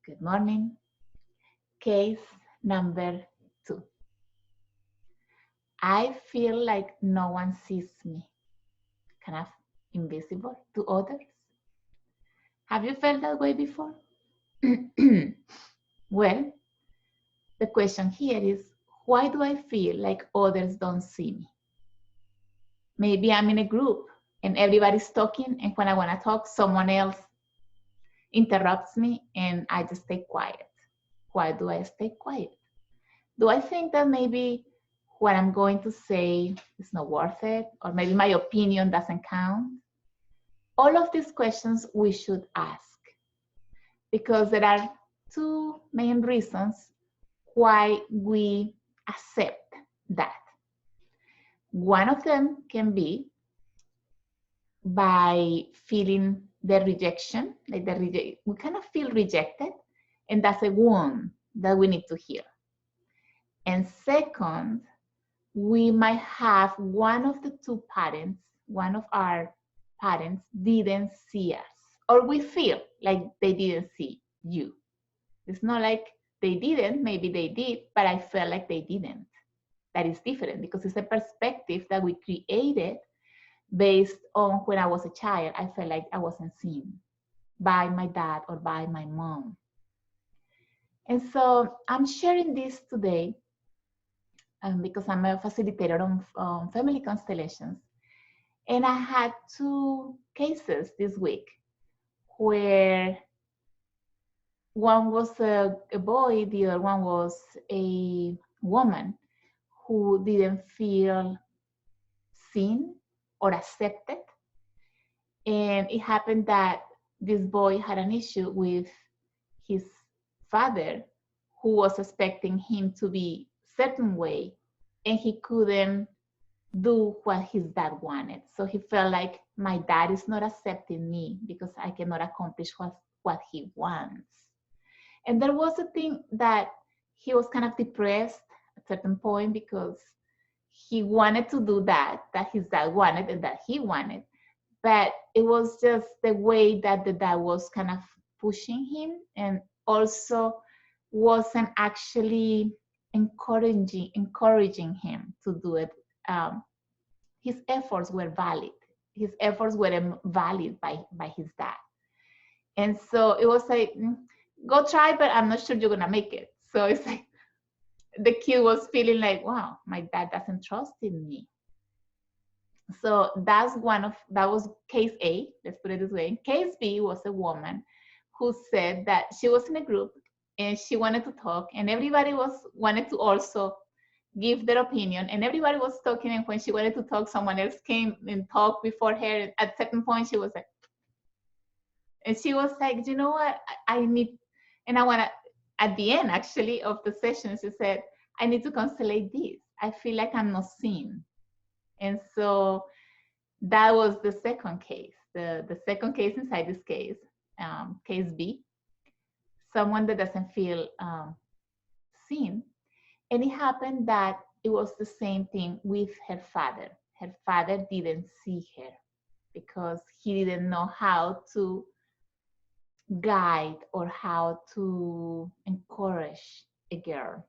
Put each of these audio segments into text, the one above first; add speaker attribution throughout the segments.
Speaker 1: Good morning. Case number 2. I feel like no one sees me, kind of invisible to others. Have you felt that way before? Well, the question here is, why do I feel like others don't see me? Maybe I'm in a group and everybody's talking, and when I want to talk, someone else interrupts me and I just stay quiet. Why do I stay quiet? Do I think that maybe what I'm going to say is not worth it, or maybe my opinion doesn't count? All of these questions we should ask, because there are two main reasons why we accept that. One of them can be by feeling the rejection, we kind of feel rejected, and that's a wound that we need to heal. And second, we might have one of the two parents, one of our parents didn't see us, or we feel like they didn't see you. It's not like they didn't, maybe they did, but I felt like they didn't. That is different because it's a perspective that we created based on when I was a child. I felt like I wasn't seen by my dad or by my mom. And so I'm sharing this today because I'm a facilitator on family constellations. And I had two cases this week where one was a boy, the other one was a woman who didn't feel seen or accepted. And it happened that this boy had an issue with his father, who was expecting him to be a certain way, and he couldn't do what his dad wanted. So he felt like my dad is not accepting me because I cannot accomplish what he wants. And there was a thing that he was kind of depressed at a certain point because he wanted to do that his dad wanted and that he wanted. But it was just the way that the dad was kind of pushing him, and also wasn't actually encouraging him to do it. His efforts were valid. His efforts were valid by his dad. And so it was like, go try, but I'm not sure you're gonna make it. So it's like the kid was feeling like, wow, my dad doesn't trust in me. So that was case A, let's put it this way. Case B was a woman who said that she was in a group and she wanted to talk, and everybody wanted to also give their opinion, and everybody was talking, and when she wanted to talk, someone else came and talked before her. At a certain point, she was like, you know what, I need, and I want to, at the end actually of the session, she said, I need to constellate this. I feel like I'm not seen. And so that was the second case, the second case inside this case, case B, someone that doesn't feel seen. And it happened that it was the same thing with her father. Her father didn't see her because he didn't know how to guide or how to encourage a girl.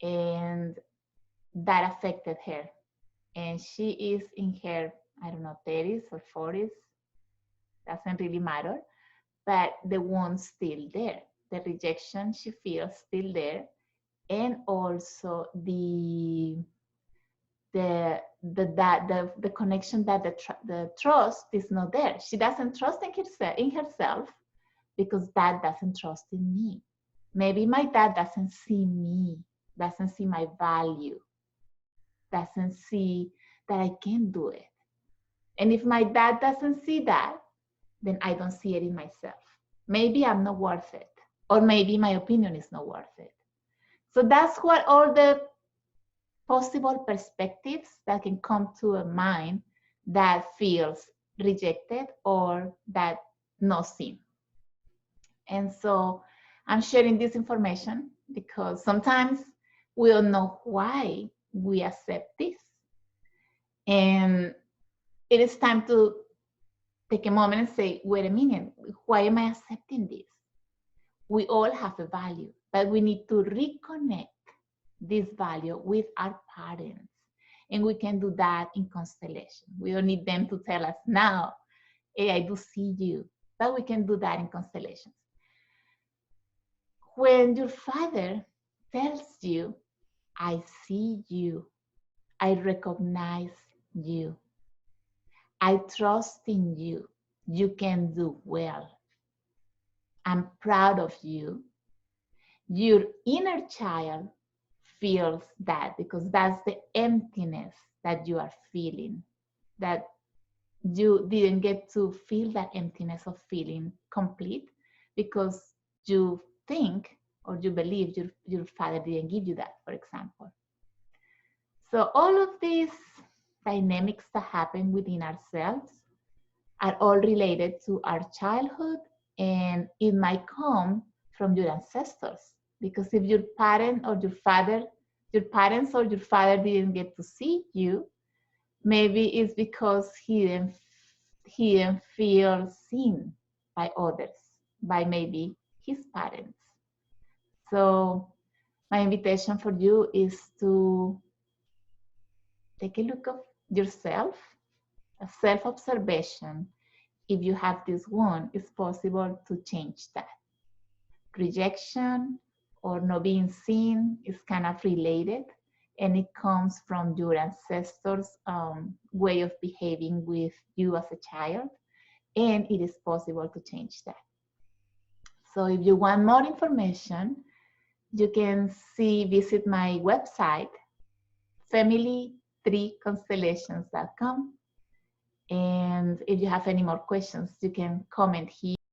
Speaker 1: And that affected her. And she is in her, I don't know, 30s or 40s, doesn't really matter, but the wound's still there. The rejection she feels still there. And also the connection that the trust is not there. She doesn't trust in herself because dad doesn't trust in me. Maybe my dad doesn't see me, doesn't see my value, doesn't see that I can do it. And if my dad doesn't see that, then I don't see it in myself. Maybe I'm not worth it, or maybe my opinion is not worth it. So that's what all the possible perspectives that can come to a mind that feels rejected or that not seen. And so I'm sharing this information because sometimes we don't know why we accept this. And it is time to take a moment and say, wait a minute, why am I accepting this? we all have a value, but we need to reconnect this value with our parents. And we can do that in constellation. We don't need them to tell us now, hey, I do see you, but we can do that in constellations. When your father tells you, I see you, I recognize you, I trust in you, you can do well, I'm proud of you, your inner child feels that, because that's the emptiness that you are feeling, that you didn't get to feel that emptiness of feeling complete because you think or you believe your father didn't give you that, for example. So all of these dynamics that happen within ourselves are all related to our childhood, and it might come from your ancestors. Because if your parent or your parents or your father didn't get to see you, maybe it's because he didn't feel seen by others, by maybe his parents. So my invitation for you is to take a look of yourself, a self-observation. If you have this one, it's possible to change that. Rejection or not being seen is kind of related, and it comes from your ancestors' way of behaving with you as a child, and it is possible to change that. So if you want more information, you can visit my website, family3constellations.com. And if you have any more questions, you can comment here.